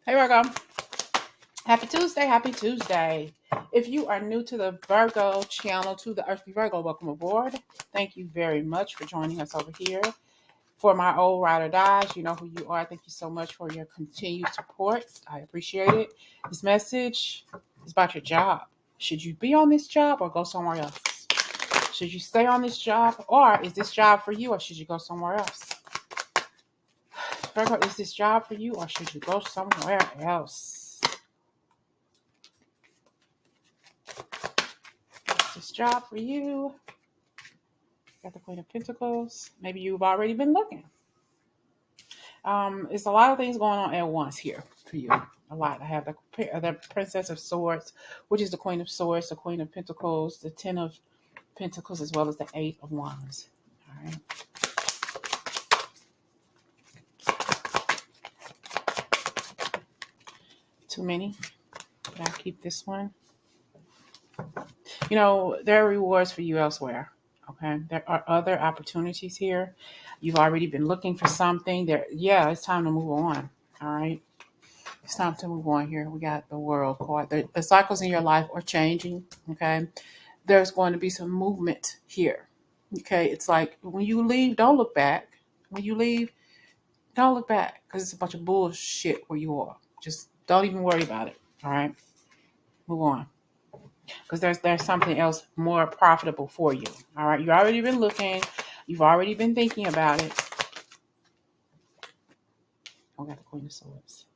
Hey, Virgo. Happy Tuesday. Happy Tuesday. If you are new to the Virgo channel, to the Earthly Virgo, welcome aboard. Thank you very much for joining us over here. For my old ride or dies, you know who you are. Thank you so much for your continued support. I appreciate it. This message is about your job. Should you be on this job or go somewhere else? Should you stay on this job, or is this job for you, or should you go somewhere else? Virgo, is this job for you, or should you go somewhere else? Is this job for you? Got the Queen of Pentacles. Maybe you've already been looking. It's a lot of things going on at once here for you. A lot. I have the Princess of Swords, which is the Queen of Swords, the Queen of Pentacles, the Ten of Pentacles, as well as the Eight of Wands. All right. Too many. But I'll keep this one. You know, there are rewards for you elsewhere. Okay. There are other opportunities here. You've already been looking for something. It's time to move on. All right. It's time to move on here. We got the World card. The cycles in your life are changing. Okay. There's going to be some movement here. Okay. It's like when you leave, don't look back. When you leave, don't look back because it's a bunch of bullshit where you are. Just don't even worry about it. All right. Move on. Because there's something else more profitable for you. All right. You've already been looking. You've already been thinking about it. I got the Queen of Swords.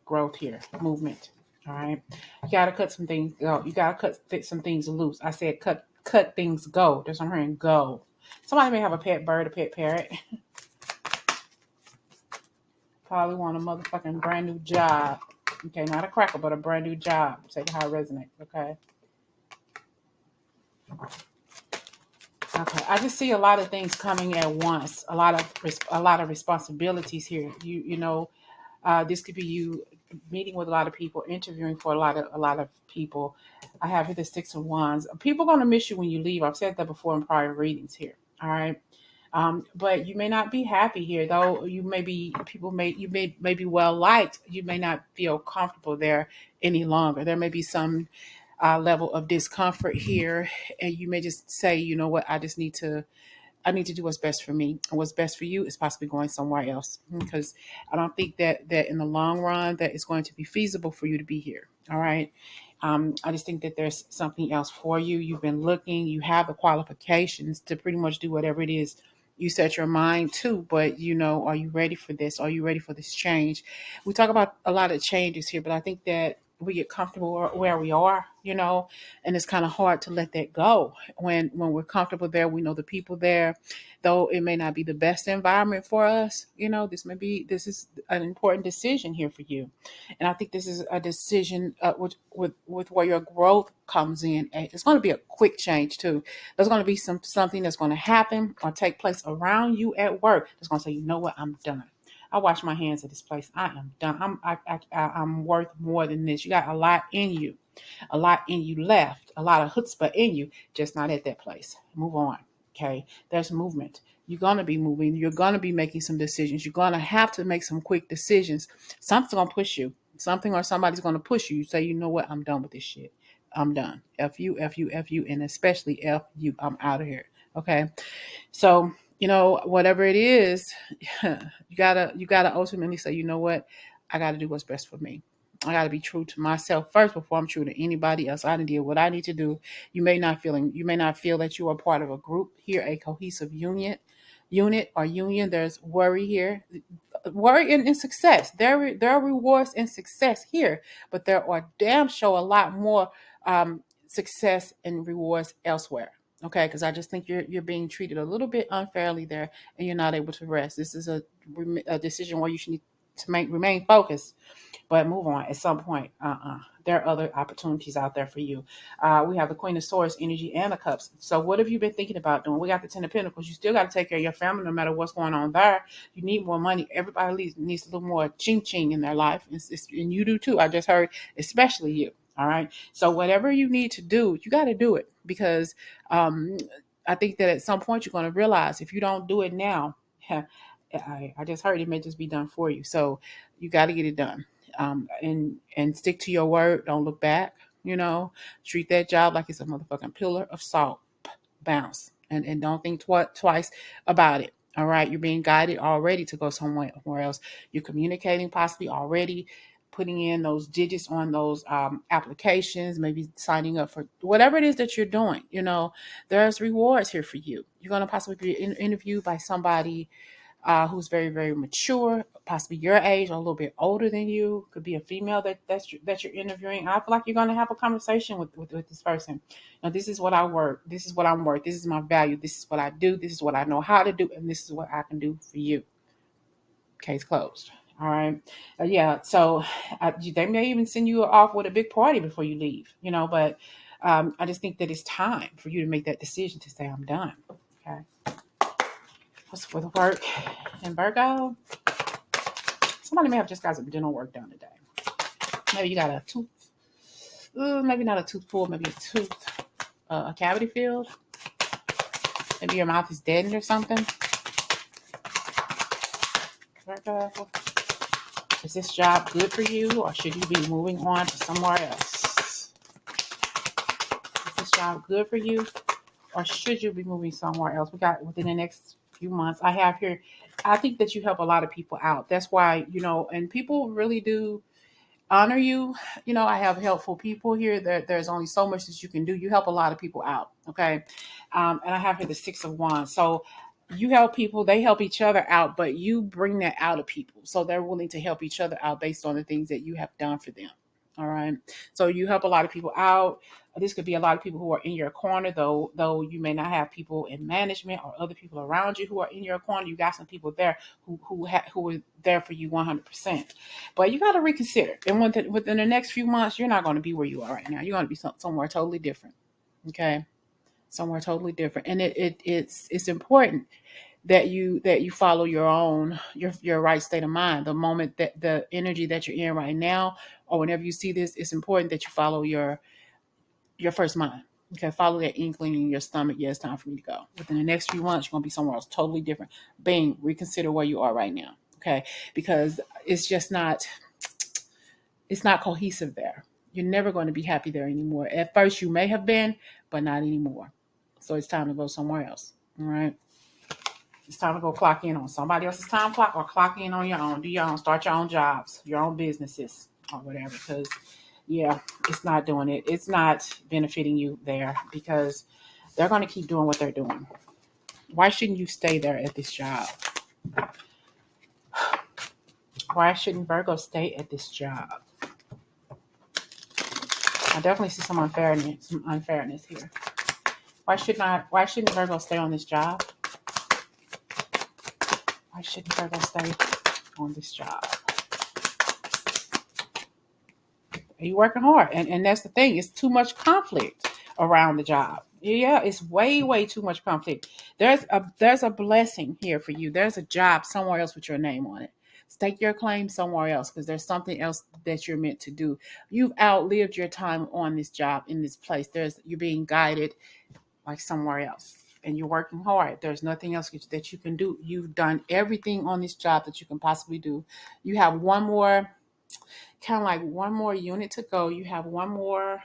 Growth here. Movement. All right. You got to cut some things go. You got to cut some things loose. I said cut things go. There's some hearing go. Somebody may have a pet bird, a pet parrot. Probably want a motherfucking brand new job. Okay, not a cracker, but a brand new job. Say how it resonates. Okay. Okay. I just see a lot of things coming at once. A lot of responsibilities here. This could be you meeting with a lot of people, interviewing for a lot of people. I have here the Six of Wands. People are going to miss you when you leave. I've said that before in prior readings here. All right. But you may not be happy here, though. You may be be well liked. You may not feel comfortable there any longer. There may be some level of discomfort here, and you may just say, you know what, I need to do what's best for me. And what's best for you is possibly going somewhere else, because I don't think that in the long run that it's going to be feasible for you to be here. All right. I just think that there's something else for you. You've been looking, you have the qualifications to pretty much do whatever it is you set your mind to, but are you ready for this? Are you ready for this change? We talk about a lot of changes here, but I think that we get comfortable where we are, and it's kind of hard to let that go. When we're comfortable there, we know the people there, though it may not be the best environment for us. This is an important decision here for you, and I think this is a decision with where your growth comes in. It's going to be a quick change too. There's going to be something that's going to happen or take place around you at work that's going to say, you know what, I'm done. I wash my hands at this place. I am done. I'm worth more than this. You got a lot in you, left, a lot of chutzpah in you, just not at that place. Move on. Okay, there's movement. You're gonna be moving. You're gonna be making some decisions. You're gonna have to make some quick decisions. Something's gonna push you. Something or somebody's gonna push you. You say, you know what? I'm done with this shit. I'm done. F you, F you, F you, and especially F you. I'm out of here. Okay. So, whatever it is, you gotta ultimately say, you know what, I gotta do what's best for me. I gotta be true to myself first before I'm true to anybody else. I need to do what I need to do. You may not feel that you are part of a group here, a cohesive unit or union. There's worry here. Worry and success. There are rewards and success here, but there are damn sure a lot more success and rewards elsewhere. Okay, because I just think you're being treated a little bit unfairly there, and you're not able to rest. This is a decision where you should need to remain focused, but move on at some point. There are other opportunities out there for you. We have the Queen of Swords energy and the Cups. So what have you been thinking about doing? We got the Ten of Pentacles. You still got to take care of your family no matter what's going on there. You need more money. Everybody needs a little more ching ching in their life, and you do too. I just heard, especially you. All right. So whatever you need to do, you got to do it, because I think that at some point you're going to realize if you don't do it now, I just heard it may just be done for you. So you got to get it done. and stick to your word. Don't look back. You know, treat that job like it's a motherfucking pillar of salt. Bounce and don't think twice about it. All right, you're being guided already to go somewhere else. You're communicating possibly already, putting in those digits on those applications, maybe signing up for whatever it is that you're doing. You know, there's rewards here for you. You're going to possibly be interviewed by somebody who's very, very mature, possibly your age or a little bit older than you. Could be a female that you're interviewing. I feel like you're going to have a conversation with this person. Now, this is what I work. This is what I'm worth. This is my value. This is what I do. This is what I know how to do, and this is what I can do for you. Case closed. All right. Yeah. So they may even send you off with a big party before you leave. You know, but I just think that it's time for you to make that decision to say I'm done. Okay. What's for the work in Virgo? Somebody may have just got some dental work done today. Maybe you got a tooth, maybe not a tooth pulled, maybe a tooth, a cavity filled. Maybe your mouth is deadened or something. Virgo, is this job good for you, or should you be moving on to somewhere else? Is this job good for you, or should you be moving somewhere else? We got within the next few months. I have here, I think that you help a lot of people out. That's why, you know, and people really do honor you. You know, I have helpful people here. There's only so much that you can do. You help a lot of people out. Okay. And I have here the Six of Wands. So you help people, they help each other out, but you bring that out of people. So they're willing to help each other out based on the things that you have done for them. All right. So you help a lot of people out. This could be a lot of people who are in your corner, though you may not have people in management or other people around you who are in your corner. You got some people there who are there for you 100%. But you got to reconsider. And within the next few months, you're not going to be where you are right now. You're going to be somewhere totally different. Okay, somewhere totally different. And it's important that you follow your right state of mind. The moment that the energy that you're in right now, or whenever you see this, it's important that you follow your first mind. Okay, follow that inkling in your stomach. Yeah, it's time for me to go. Within the next few months, you're gonna be somewhere else totally different. Bang, reconsider where you are right now. Okay, because it's not cohesive there. You're never going to be happy there anymore. At first, you may have been, but not anymore. So it's time to go somewhere else. All right. It's time to go clock in on somebody else's time clock or clock in on your own. Do your own, start your own jobs, your own businesses or whatever. Because, yeah, it's not doing it. It's not benefiting you there because they're going to keep doing what they're doing. Why shouldn't you stay there at this job? Why shouldn't Virgo stay at this job? I definitely see some unfairness here. Why shouldn't Virgo stay on this job? Why shouldn't Virgo stay on this job? Are you working hard? And that's the thing. It's too much conflict around the job. Yeah, it's way, way too much conflict. There's a blessing here for you. There's a job somewhere else with your name on it. Stake your claim somewhere else because there's something else that you're meant to do. You've outlived your time on this job in this place. You're being guided like somewhere else. And you're working hard. There's nothing else that you can do. You've done everything on this job that you can possibly do. You have one more unit to go. You have one more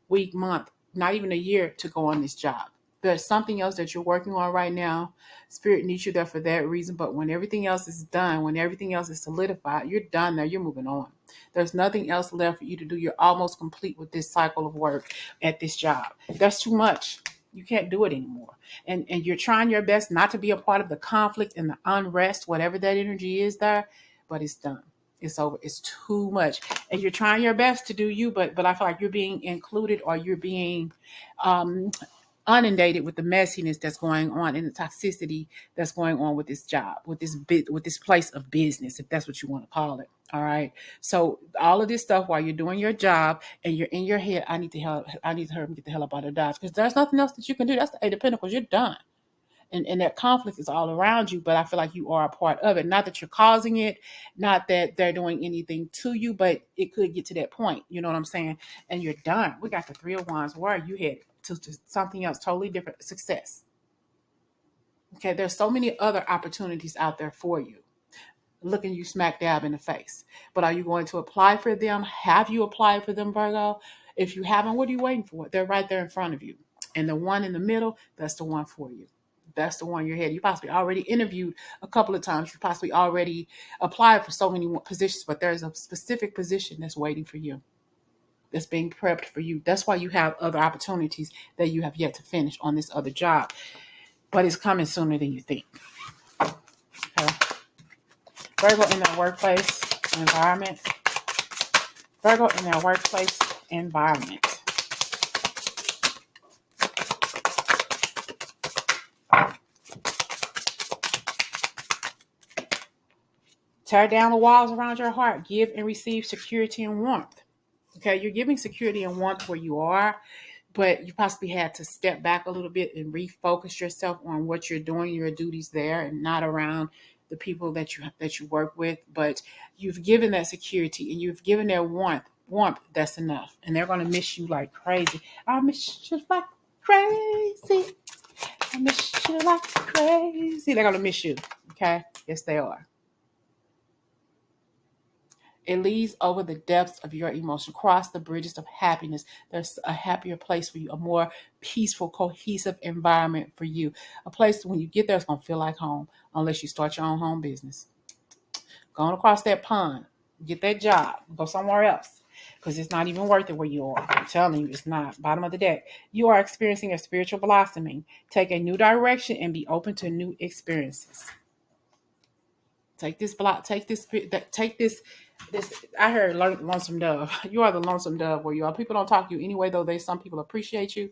week, month, not even a year to go on this job. There's something else that you're working on right now. Spirit needs you there for that reason. But when everything else is done, when everything else is solidified, you're done there. You're moving on. There's nothing else left for you to do. You're almost complete with this cycle of work at this job. That's too much. You can't do it anymore. And you're trying your best not to be a part of the conflict and the unrest, whatever that energy is there, but it's done. It's over. It's too much. And you're trying your best to do you, but I feel like you're being included or you're being um, inundated with the messiness that's going on and the toxicity that's going on with this job, with this place of business, if that's what you want to call it. All right. So all of this stuff while you're doing your job and you're in your head, I need to hurry and get the hell up out of Dodge because there's nothing else that you can do. That's the Eight of Pentacles. You're done. And that conflict is all around you, but I feel like you are a part of it. Not that you're causing it, not that they're doing anything to you, but it could get to that point. You know what I'm saying? And you're done. We got the Three of Wands. Where are you headed? To something else totally different. Success. Okay, there's so many other opportunities out there for you. looking you smack dab in the face. But are you going to apply for them? Have you applied for them, Virgo? If you haven't, what are you waiting for? They're right there in front of you. And the one in the middle, that's the one for you. That's the one you're headed. You possibly already interviewed a couple of times. You possibly already applied for so many positions, but there's a specific position that's waiting for you, that's being prepped for you. That's why you have other opportunities that you have yet to finish on this other job. But it's coming sooner than you think. Okay. Virgo in their workplace environment. Virgo in their workplace environment. Tear down the walls around your heart. Give and receive security and warmth. Okay, you're giving security and warmth where you are, but you possibly had to step back a little bit and refocus yourself on what you're doing, your duties there, and not around the people that you work with. But you've given that security and you've given their warmth. Warmth, that's enough. And they're gonna miss you like crazy. I miss you like crazy. I miss you like crazy. They're gonna miss you. Okay? Yes, they are. It leads over the depths of your emotion. Cross the bridges of happiness. There's a happier place for you, a more peaceful, cohesive environment for you. A place when you get there, it's going to feel like home, unless you start your own home business. Going across that pond, get that job, go somewhere else, because it's not even worth it where you are. I'm telling you, it's not. Bottom of the deck. You are experiencing a spiritual blossoming. Take a new direction and be open to new experiences. Take this block. Take this. Take this. This. I heard lonesome dove. You are the lonesome dove where you are. People don't talk to you anyway, though. Some people appreciate you.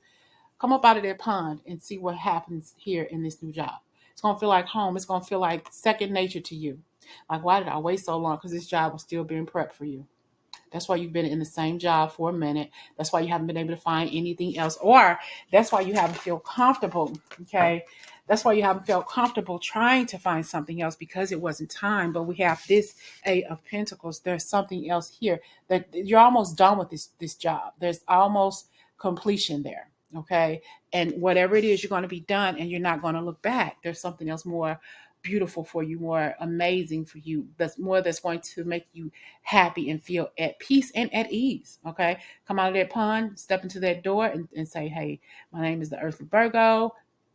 Come up out of that pond and see what happens here in this new job. It's gonna feel like home. It's gonna feel like second nature to you. Like, why did I wait so long? Because this job was still being prepped for you. That's why you've been in the same job for a minute. That's why you haven't been able to find anything else. Or that's why you haven't felt comfortable. Okay. That's why you haven't felt comfortable trying to find something else, because it wasn't time. But we have this Eight of Pentacles. There's something else here that you're almost done with this job. There's almost completion there. Okay. And whatever it is, you're going to be done and you're not going to look back. There's something else more beautiful for you, more amazing for you. That's going to make you happy and feel at peace and at ease. Okay. Come out of that pond, step into that door and say, hey, my name is the Earthly Virgo.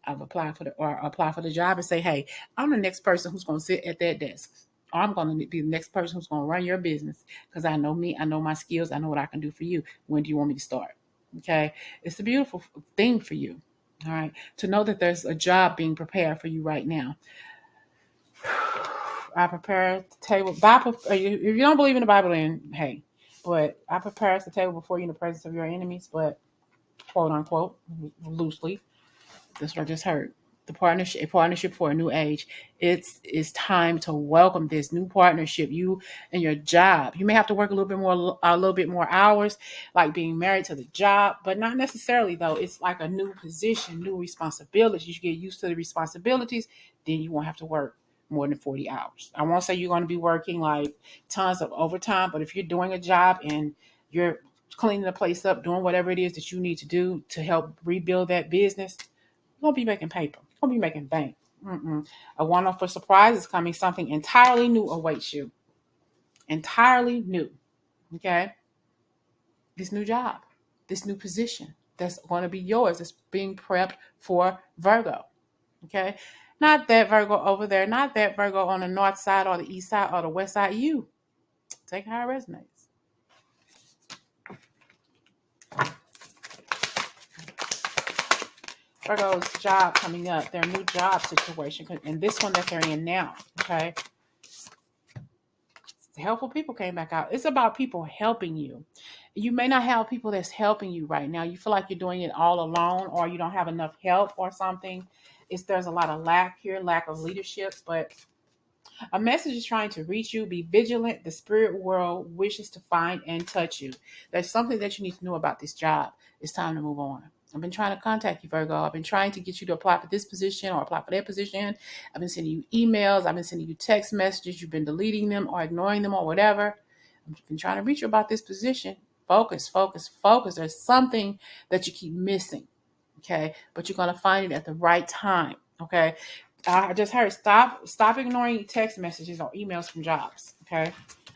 I've applied for the job, and say, hey, I'm the next person who's going to sit at that desk. Or I'm going to be the next person who's going to run your business, because I know me, I know my skills, I know what I can do for you. When do you want me to start? Okay. It's a beautiful thing for you. All right. To know that there's a job being prepared for you right now. I prepare the table. If you don't believe in the Bible, then hey, but I prepare the table before you in the presence of your enemies. But quote unquote, loosely, that's what I just heard. A partnership for a new age. It's time to welcome this new partnership. You and your job. You may have to work a little bit more hours, like being married to the job, but not necessarily though. It's like a new position, new responsibilities. You get used to the responsibilities, then you won't have to work more than 40 hours. I won't say you're going to be working like tons of overtime, but if you're doing a job and you're cleaning the place up, doing whatever it is that you need to do to help rebuild that business, you're going to be making paper. You're going to be making bank. A wonderful surprise is coming. Something entirely new awaits you. Entirely new. Okay? This new job, this new position that's going to be yours. It's being prepped for Virgo. Okay? Not that Virgo over there, not that Virgo on the north side or the east side or the west side. You. Take how it resonates. Virgo's job coming up, their new job situation, and this one that they're in now. Okay? Helpful people came back out. It's about people helping you. You may not have people that's helping you right now. You feel like you're doing it all alone, or you don't have enough help or something. There's a lot of lack here, lack of leadership, but a message is trying to reach you. Be vigilant. The spirit world wishes to find and touch you. There's something that you need to know about this job. It's time to move on. I've been trying to contact you, Virgo. I've been trying to get you to apply for this position or apply for that position. I've been sending you emails. I've been sending you text messages. You've been deleting them or ignoring them or whatever. I've been trying to reach you about this position. Focus, focus, focus. There's something that you keep missing, okay? But you're going to find it at the right time, okay? I just heard stop ignoring text messages or emails from jobs. Okay.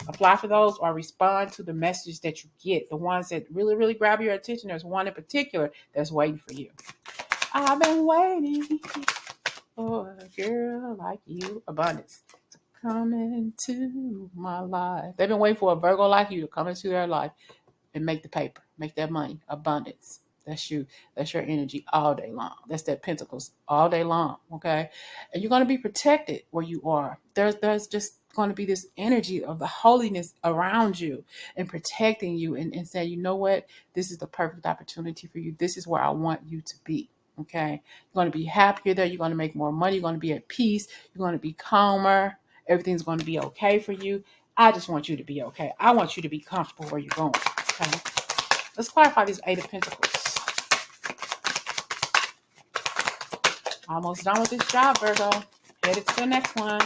Apply for those or respond to the messages that you get. The ones that really, really grab your attention. There's one in particular that's waiting for you. I've been waiting for a girl like you. Abundance to come into my life. They've been waiting for a Virgo like you to come into their life and make the paper, make that money. Abundance. That's you. That's your energy all day long. That's that Pentacles all day long. Okay, and you're going to be protected where you are. There's just going to be this energy of the holiness around you and protecting you and saying, you know what, this is the perfect opportunity for you. This is where I want you to be. Okay, you're going to be happier there. You're going to make more money. You're going to be at peace. You're going to be calmer. Everything's going to be okay for you. I just want you to be okay. I want you to be comfortable where you're going. Okay. Let's clarify these Eight of Pentacles. Almost done with this job, Virgo. Headed to the next one.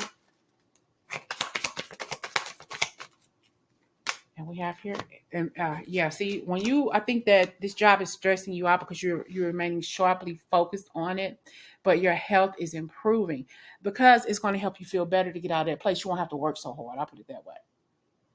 And we have here, and yeah, see, I think that this job is stressing you out because you're remaining sharply focused on it, but your health is improving because it's going to help you feel better to get out of that place. You won't have to work so hard. I'll put it that way.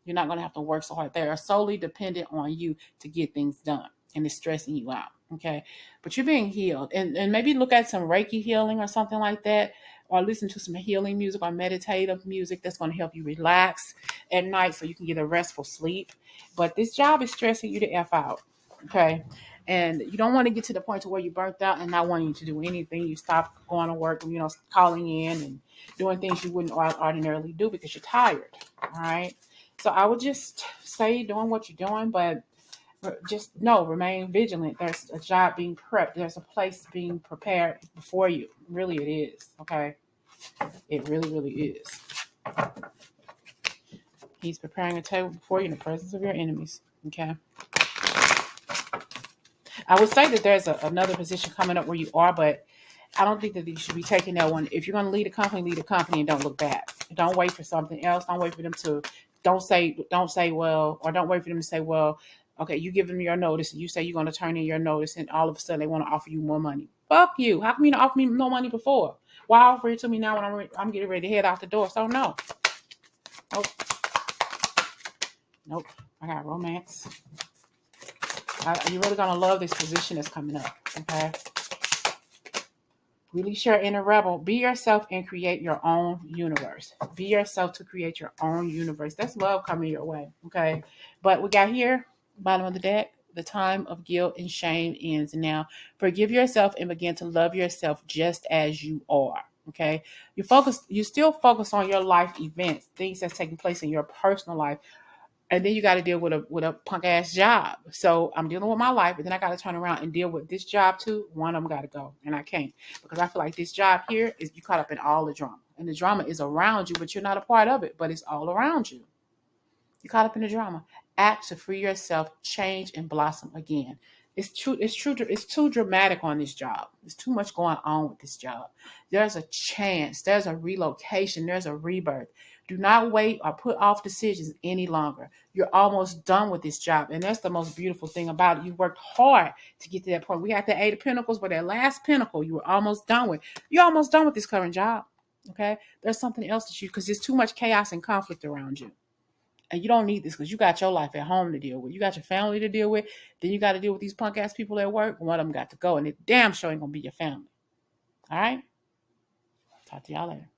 You're not going to have to work so hard. They are solely dependent on you to get things done, and it's stressing you out. Okay, but you're being healed, and maybe look at some Reiki healing or something like that, or listen to some healing music or meditative music that's going to help you relax at night so you can get a restful sleep. But this job is stressing you to F out. Okay, and you don't want to get to the point to where you're burnt out and not wanting to do anything. You stop going to work, calling in and doing things you wouldn't ordinarily do because you're tired. All right. So I would just stay doing what you're doing, but just remain vigilant. There's a job being prepped. There's a place being prepared before you. Really, it is. Okay. It really, really is. He's preparing a table before you in the presence of your enemies. Okay. I would say that there's another position coming up where you are, but I don't think that you should be taking that one. If you're going to lead a company and don't look back. Don't wait for something else. Don't wait for them to, or don't wait for them to say, well, okay, you give them your notice and you say you're going to turn in your notice and all of a sudden they want to offer you more money. Fuck you. How come you didn't offer me no money before? Why offer it to me now when I'm getting ready to head out the door? So no. Nope. Nope. I got romance. You're really going to love this position that's coming up. Okay. Release your inner rebel. Be yourself and create your own universe. Be yourself to create your own universe. That's love coming your way. Okay. But we got here, bottom of the deck, the time of guilt and shame ends now. Forgive yourself and begin to love yourself just as you are. Okay. You still focus on your life events, things that's taking place in your personal life. And then you got to deal with a punk ass job. So I'm dealing with my life, but then I got to turn around and deal with this job too. One of them got to go, and I can't because I feel like this job here is you caught up in all the drama, and the drama is around you, but you're not a part of it. But it's all around you. You're caught up in the drama. Act to free yourself, change, and blossom again. It's true. It's true. It's too dramatic on this job. There's too much going on with this job. There's a chance. There's a relocation. There's a rebirth. Do not wait or put off decisions any longer. You're almost done with this job. And that's the most beautiful thing about it. You worked hard to get to that point. We got the Eight of Pentacles, but that last pinnacle you were almost done with. You're almost done with this current job. Okay? There's something else that because there's too much chaos and conflict around you. And you don't need this because you got your life at home to deal with. You got your family to deal with. Then you got to deal with these punk ass people at work. One of them got to go. And it damn sure ain't going to be your family. All right? Talk to y'all later.